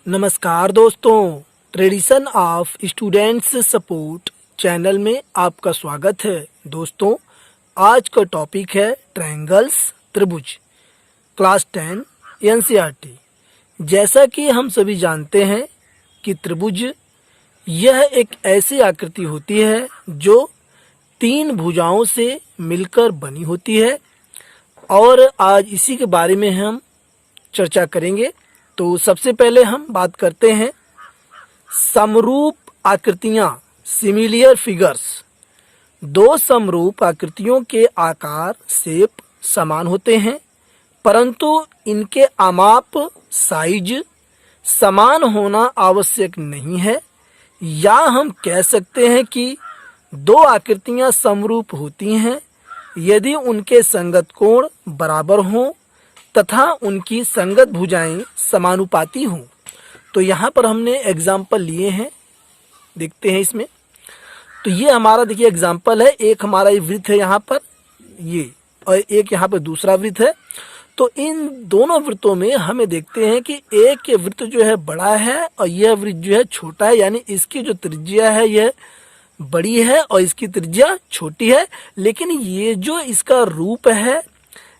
नमस्कार दोस्तों, tradition of students support channel में आपका स्वागत है। दोस्तों, आज का टॉपिक है ट्रायंगल्स, त्रिभुज, क्लास 10 एनसीईआरटी। जैसा कि हम सभी जानते हैं कि त्रिभुज यह एक ऐसी आकृति होती है जो 3 भुजाओं से मिलकर बनी होती है और आज इसी के बारे में हम चर्चा करेंगे। तो सबसे पहले हम बात करते हैं समरूप आकृतियां, सिमिलियर फिगर्स। 2 समरूप आकृतियों के आकार, शेप समान होते हैं, परंतु इनके आमाप, साइज समान होना आवश्यक नहीं है। या हम कह सकते हैं कि 2 आकृतियां समरूप होती हैं यदि उनके संगत कोण बराबर हों तथा उनकी संगत भुजाएं समानुपाती हों। तो यहाँ पर हमने एग्जाम्पल लिए हैं, देखते हैं इसमें। तो ये हमारा देखिए एग्जाम्पल है, एक हमारा ये वृत्त है यहाँ पर, ये, और एक यहाँ पर दूसरा वृत्त है। तो इन दोनों वृत्तों में हमें देखते हैं कि एक के वृत्त जो है बड़ा है और यह वृत्त जो है छोटा है, यानी इसकी जो त्रिज्या है यह बड़ी है और इसकी त्रिज्या छोटी है। लेकिन ये जो इसका रूप है,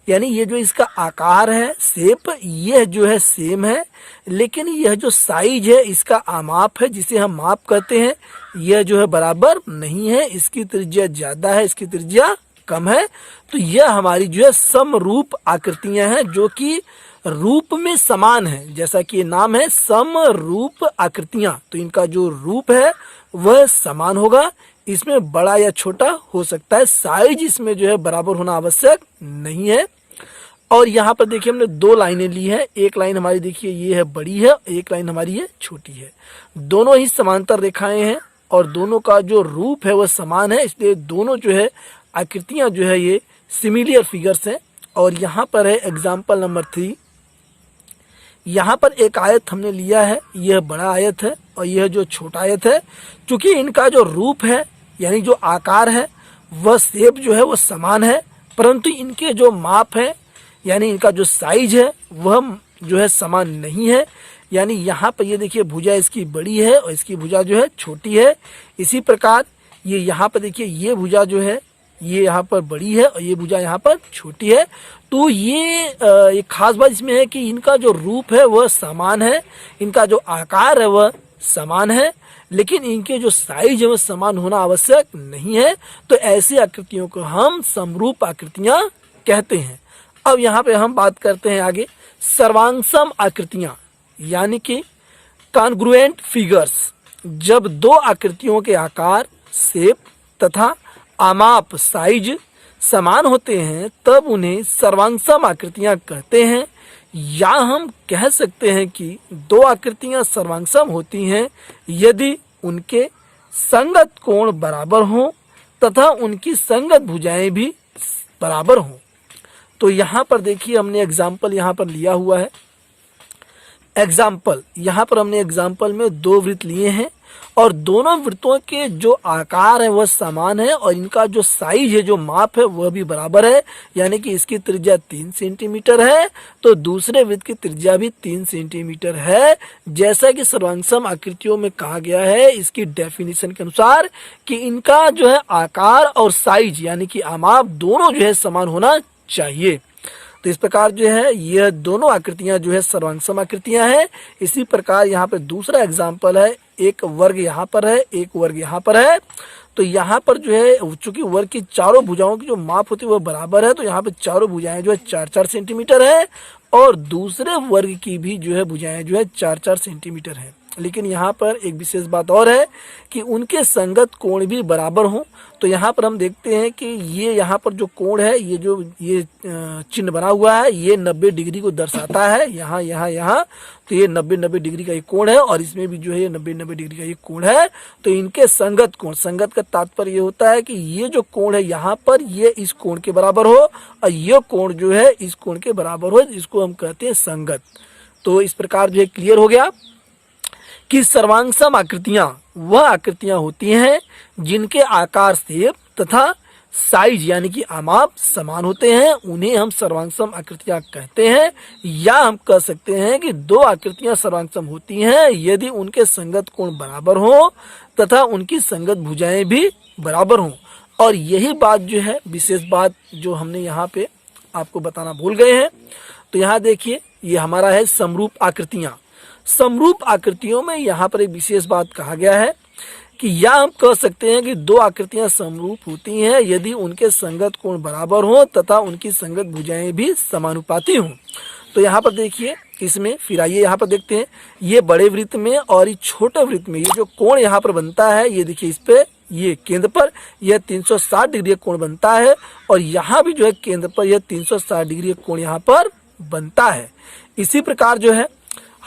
यानी ये जो इसका आकार है, शेप, यह जो है सेम है, लेकिन यह जो साइज है, इसका आमाप है जिसे हम माप कहते हैं, यह जो है बराबर नहीं है। इसकी त्रिज्या ज्यादा है, इसकी त्रिज्या कम है। तो यह हमारी जो है समरूप आकृतियां हैं जो कि रूप में समान है, जैसा कि ये नाम है समरूप आकृतियां। तो इनका जो रूप है वह समान होगा, इसमें बड़ा या छोटा हो सकता है, साइज इसमें जो है बराबर होना आवश्यक नहीं है। और यहाँ पर देखिए हमने 2 लाइनें ली है, एक लाइन हमारी देखिए ये है बड़ी है, एक लाइन हमारी ये छोटी है। दोनों ही समांतर रेखाएं हैं और दोनों का जो रूप है वह समान है, इसलिए दोनों जो है आकृतियां जो है ये सिमिलियर फिगर्स हैं। और यहाँ पर है एग्जाम्पल नंबर 3। यहाँ पर एक आयत हमने लिया है, यह बड़ा आयत है और यह जो छोटा आयत है। चूंकि इनका जो रूप है यानी जो आकार है वह शेप जो है वह समान है, परंतु इनके जो माप है यानी इनका जो साइज है वह जो है समान नहीं है। यानी यहाँ पर ये देखिए भुजा इसकी बड़ी है और इसकी भुजा जो है छोटी है। इसी प्रकार ये यहाँ पर देखिए ये भुजा जो है ये यहाँ पर बड़ी है और ये भुजा यहाँ पर छोटी है। तो ये खास बात इसमें है कि इनका जो रूप है वह समान है, इनका जो आकार है वह समान है, लेकिन इनके जो साइज है वह समान होना आवश्यक नहीं है। तो ऐसी आकृतियों को हम समरूप आकृतियां कहते हैं। अब यहाँ पे हम बात करते हैं आगे सर्वांगसम आकृतियां, यानी कि कॉन्ग्रुएंट फिगर्स। जब 2 आकृतियों के आकार, शेप तथा आमाप, साइज समान होते हैं तब उन्हें सर्वांगसम आकृतियां कहते हैं। या हम कह सकते हैं कि 2 आकृतियां सर्वांगसम होती हैं यदि उनके संगत कोण बराबर हों तथा उनकी संगत भुजाएं भी बराबर हों। तो यहाँ पर देखिए हमने एग्जाम्पल यहाँ पर लिया हुआ है। एग्जाम्पल यहाँ पर हमने एग्जाम्पल में 2 वृत्त लिए हैं और दोनों वृत्तों के जो आकार है वह समान है और इनका जो साइज है, जो माप है वह भी बराबर है। यानी कि इसकी त्रिज्या 3 सेंटीमीटर है तो दूसरे वृत्त की त्रिज्या भी 3 सेंटीमीटर है। जैसा कि सर्वांगसम आकृतियों में कहा गया है इसकी डेफिनेशन के अनुसार कि इनका जो है आकार और साइज यानी कि आमाप दोनों जो है समान होना चाहिए। तो इस प्रकार जो है यह दोनों आकृतियां जो है सर्वांगसम आकृतियां हैं। इसी प्रकार यहाँ पे दूसरा एग्जाम्पल है, एक वर्ग यहाँ पर है, एक वर्ग यहाँ पर है। तो यहाँ पर जो है चूंकि वर्ग की चारों भुजाओं की जो माप होती है वह बराबर है, तो यहाँ पे चारों भुजाएं जो है 4-4 सेंटीमीटर है और दूसरे वर्ग की भी जो है भुजाएं जो है 4-4 सेंटीमीटर है। लेकिन यहाँ पर एक विशेष बात और है कि उनके संगत कोण भी बराबर हों। तो यहाँ पर हम देखते हैं कि ये यहाँ पर जो कोण है, ये जो ये चिन्ह बना हुआ है ये 90 डिग्री को दर्शाता है, यहाँ यहाँ यहाँ। तो ये 90 डिग्री का ये कोण है और इसमें भी जो है ये 90 डिग्री का ये कोण है। तो इनके संगत कोण, संगत का तात्पर्य ये होता है कि ये जो कोण है यहाँ पर ये इस कोण के बराबर हो और ये कोण जो है इस कोण के बराबर हो, जिसको हम कहते हैं संगत। तो इस प्रकार जो है क्लियर हो गया कि सर्वांगसम आकृतियां वह आकृतियां होती हैं जिनके आकार, शेप तथा साइज यानी कि माप समान होते हैं उन्हें हम सर्वांगसम आकृतियां कहते हैं। या हम कह सकते हैं कि दो आकृतियां सर्वांगसम होती हैं यदि उनके संगत कोण बराबर हो तथा उनकी संगत भुजाएं भी बराबर हों। और यही बात जो है विशेष बात जो हमने यहाँ पे आपको बताना भूल गए हैं। तो यहाँ देखिए ये हमारा है समरूप आकृतियां। समरूप आकृतियों में यहाँ पर एक विशेष बात कहा गया है कि या हम कह सकते हैं कि दो आकृतियां समरूप होती हैं यदि उनके संगत कोण बराबर हो तथा उनकी संगत भुजाएं भी समानुपाती हों। तो यहाँ पर देखिए इसमें फिर आइए यहाँ पर देखते हैं ये बड़े वृत्त में और ये छोटे वृत्त में ये जो कोण यहाँ पर बनता है ये देखिए इस पे ये केंद्र पर यह 360 डिग्री कोण बनता है और यहाँ भी जो है केंद्र पर यह 360 डिग्री कोण यहाँ पर बनता है। इसी प्रकार जो है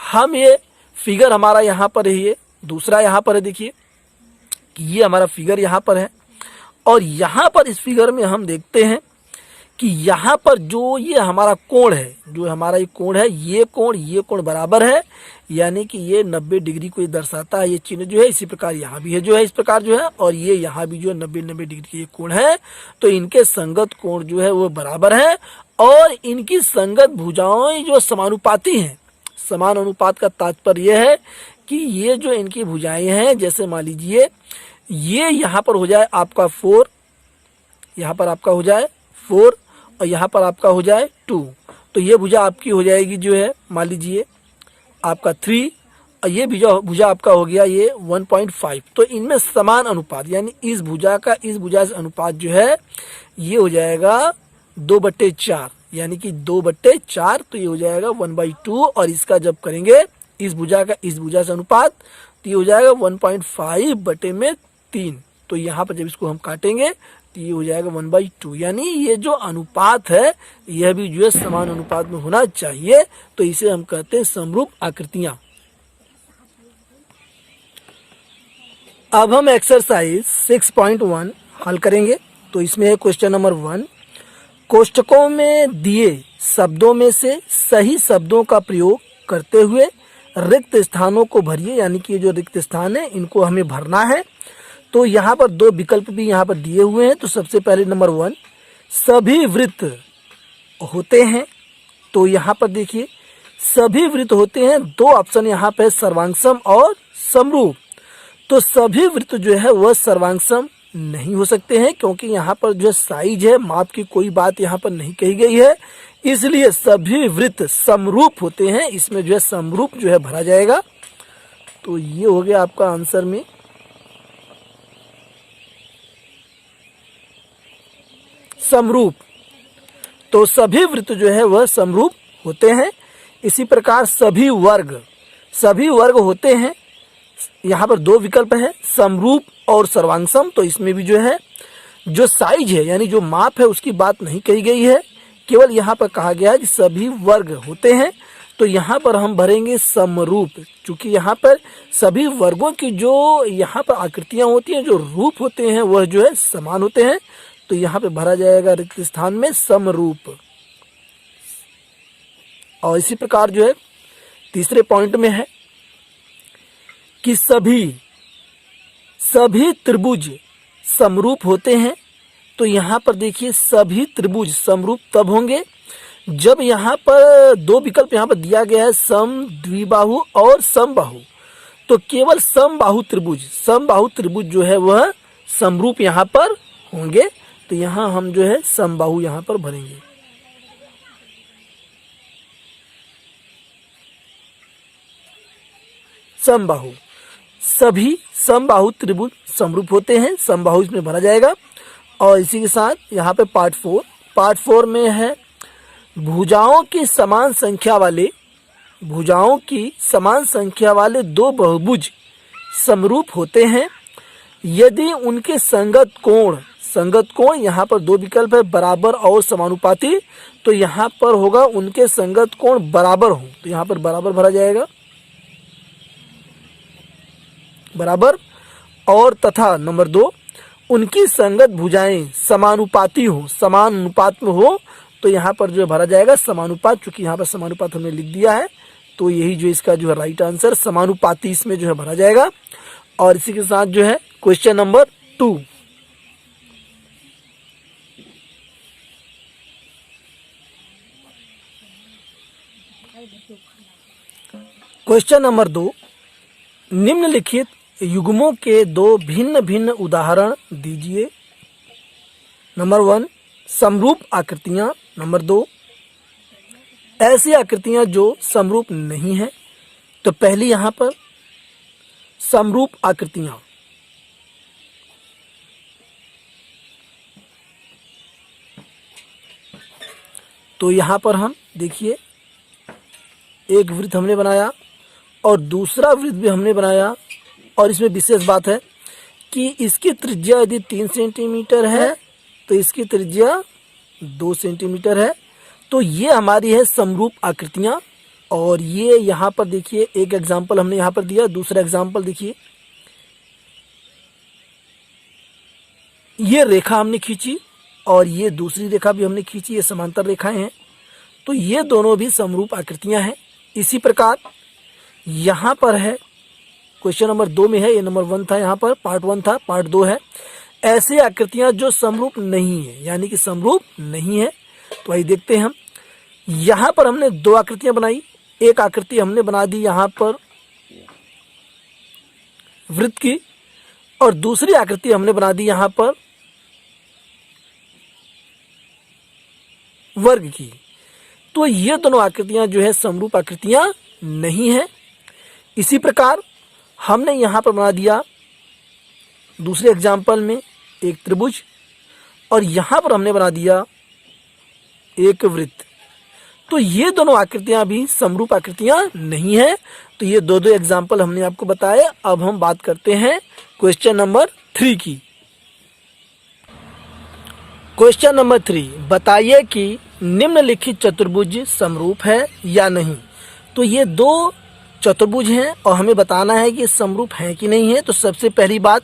हम ये फिगर हमारा यहाँ पर है, ये दूसरा यहाँ पर है, देखिए ये हमारा फिगर यहाँ पर है और यहाँ पर इस फिगर में हम देखते हैं कि यहाँ पर जो ये हमारा कोण है, जो हमारा ये कोण है, ये कोण बराबर है यानी कि ये 90 डिग्री को ये दर्शाता है। ये चिन्ह जो है इसी प्रकार यहाँ भी है जो है इस प्रकार जो है और ये यहाँ भी जो है 90 डिग्री की ये कोण है। तो इनके संगत कोण जो है वो बराबर है और इनकी संगत भुजाएं जो समानुपाती हैं। समान अनुपात का तात्पर्य यह है कि ये जो इनकी भुजाएं हैं, जैसे मान लीजिए ये यहाँ पर हो जाए आपका 4, यहाँ पर आपका हो जाए 4 और यहाँ पर आपका हो जाए 2, तो ये भुजा आपकी हो जाएगी जो है मान लीजिए आपका 3 और ये भुजा आपका हो गया ये 1.5। तो इनमें समान अनुपात यानी इस भुजा का इस भुजा से अनुपात जो है ये हो जाएगा 2/4 यानी कि 2/4। तो ये हो जाएगा 1/2 और इसका जब करेंगे इस भुजा का इस भुजा से अनुपात तो ये हो जाएगा 1.5/3। तो यहाँ पर जब इसको हम काटेंगे तो ये हो जाएगा 1/2 यानी ये जो अनुपात है यह भी जो है समान अनुपात में होना चाहिए। तो इसे हम कहते हैं समरूप आकृतियां। अब हम एक्सरसाइज 6.1 हल करेंगे। तो इसमें है क्वेश्चन नंबर 1, कोष्ठकों में दिए शब्दों में से सही शब्दों का प्रयोग करते हुए रिक्त स्थानों को भरिए। यानी कि ये जो रिक्त स्थान है इनको हमें भरना है। तो यहाँ पर दो विकल्प भी यहाँ पर दिए हुए हैं। तो सबसे पहले नंबर 1, सभी वृत्त होते हैं। तो यहाँ पर देखिए सभी वृत्त होते हैं, दो ऑप्शन यहाँ पे सर्वांगसम और समरूप। तो सभी वृत्त जो है वह सर्वांगसम नहीं हो सकते हैं क्योंकि यहाँ पर जो साइज है माप की कोई बात यहाँ पर नहीं कही गई है, इसलिए सभी वृत्त समरूप होते हैं। इसमें जो है समरूप जो है भरा जाएगा। तो ये हो गया आपका आंसर में समरूप। तो सभी वृत्त जो है वह समरूप होते हैं। इसी प्रकार सभी वर्ग होते हैं। यहाँ पर दो विकल्प है समरूप और सर्वांगसम। तो इसमें भी जो है जो साइज है यानी जो माप है उसकी बात नहीं कही गई है, केवल यहाँ पर कहा गया है कि सभी वर्ग होते हैं। तो यहाँ पर हम भरेंगे समरूप, क्योंकि यहाँ पर सभी वर्गों की जो यहाँ पर आकृतियां होती हैं, जो रूप होते हैं वह जो है समान होते हैं। तो यहाँ पे भरा जाएगा रिक्त स्थान में समरूप। और इसी प्रकार जो है तीसरे पॉइंट में है कि सभी त्रिभुज समरूप होते हैं। तो यहाँ पर देखिए सभी त्रिभुज समरूप तब होंगे जब यहाँ पर दो विकल्प यहाँ पर दिया गया है सम द्विबाहु और समबाहु। तो केवल समबाहु त्रिभुज जो है वह समरूप यहाँ पर होंगे। तो यहाँ हम जो है समबाहु यहाँ पर भरेंगे। समबाहु, सभी समबाहु त्रिभुज समरूप होते हैं, समबाहु इसमें भरा जाएगा। और इसी के साथ यहाँ पे पार्ट 4 में है भुजाओं की समान संख्या वाले दो बहुभुज समरूप होते हैं यदि उनके संगत कोण यहाँ पर दो विकल्प है बराबर और समानुपाती। तो यहाँ पर होगा उनके संगत कोण बराबर हो। तो यहाँ पर बराबर भरा जाएगा, बराबर। और तथा नंबर 2, उनकी संगत भुजाएं समानुपाती हो, समान अनुपात में हो। तो यहाँ पर जो भरा जाएगा समानुपात, क्योंकि यहाँ पर समानुपात हमने लिख दिया है। तो यही जो इसका जो है राइट आंसर समानुपाती इसमें जो है भरा जाएगा। और इसी के साथ जो है क्वेश्चन नंबर 2, क्वेश्चन नंबर 2, निम्नलिखित युग्मों के दो भिन्न भिन्न उदाहरण दीजिए। नंबर 1, समरूप आकृतियां। नंबर 2, ऐसी आकृतियां जो समरूप नहीं है। तो पहली यहां पर समरूप आकृतियां, तो यहां पर हम देखिए एक वृत्त हमने बनाया और दूसरा वृत्त भी हमने बनाया, और इसमें विशेष बात है कि इसकी त्रिज्या यदि 3 सेंटीमीटर है तो इसकी त्रिज्या 2 सेंटीमीटर है। तो ये हमारी है समरूप आकृतियां। और ये यहाँ पर देखिए एक एग्जाम्पल हमने यहाँ पर दिया, दूसरा एग्जाम्पल देखिए, ये रेखा हमने खींची और ये दूसरी रेखा भी हमने खींची, ये समांतर रेखाएं हैं। तो ये दोनों भी समरूप आकृतियां हैं। इसी प्रकार यहाँ पर है, क्वेश्चन नंबर 2 में है, ये नंबर 1 था, यहाँ पर पार्ट 1 था, पार्ट 2 है, ऐसी आकृतियां जो समरूप नहीं है, यानी कि समरूप नहीं है। तो आइए देखते हैं हम। यहाँ पर हमने 2 आकृतियां बनाई। एक आकृति हमने बना दी यहाँ पर वृत्त की, और दूसरी आकृति हमने बना दी यहाँ पर वर्ग की। तो ये दोनों आकृतियां जो है समरूप आकृतियां नहीं है। इसी प्रकार हमने यहाँ पर बना दिया दूसरे एग्जाम्पल में एक त्रिभुज, और यहाँ पर हमने बना दिया एक वृत्त। तो ये दोनों आकृतियां भी समरूप आकृतियां नहीं है। तो ये दो एग्जाम्पल हमने आपको बताए। अब हम बात करते हैं क्वेश्चन नंबर 3 की। क्वेश्चन नंबर 3, बताइए कि निम्नलिखित चतुर्भुज समरूप है या नहीं। तो ये 2 चतुर्भुज हैं और हमें बताना है कि समरूप हैं कि नहीं है। तो सबसे पहली बात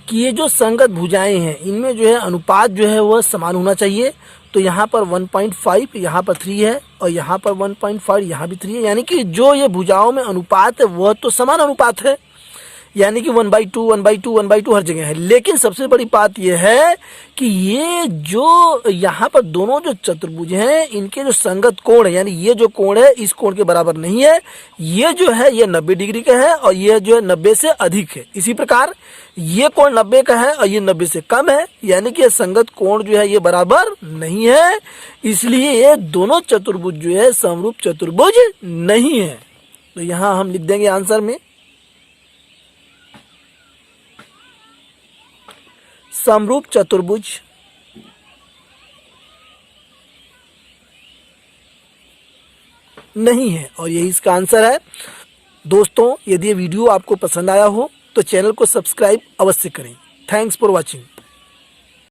कि ये जो संगत भुजाएं हैं इनमें जो है अनुपात जो है वह समान होना चाहिए। तो यहाँ पर 1.5 यहाँ पर 3 है, और यहाँ पर 1.5 यहाँ भी 3 है, यानी कि जो ये भुजाओं में अनुपात है वह तो समान अनुपात है, यानी कि 1/2 1/2 1/2 हर जगह है। लेकिन सबसे बड़ी बात यह है कि ये जो यहाँ पर दोनों जो चतुर्भुज हैं इनके जो संगत कोण है, यानी ये जो कोण है इस कोण के बराबर नहीं है। ये जो है ये 90 डिग्री का है और ये जो है 90 से अधिक है। इसी प्रकार ये कोण 90 का है और ये 90 से कम है, यानी कि ये संगत कोण जो है ये बराबर नहीं है। इसलिए ये दोनों चतुर्भुज जो है समरूप चतुर्भुज नहीं है। तो यहाँ हम लिख देंगे आंसर में समरूप चतुर्भुज नहीं है, और यही इसका आंसर है। दोस्तों, यदि ये वीडियो आपको पसंद आया हो तो चैनल को सब्सक्राइब अवश्य करें। Thanks for watching.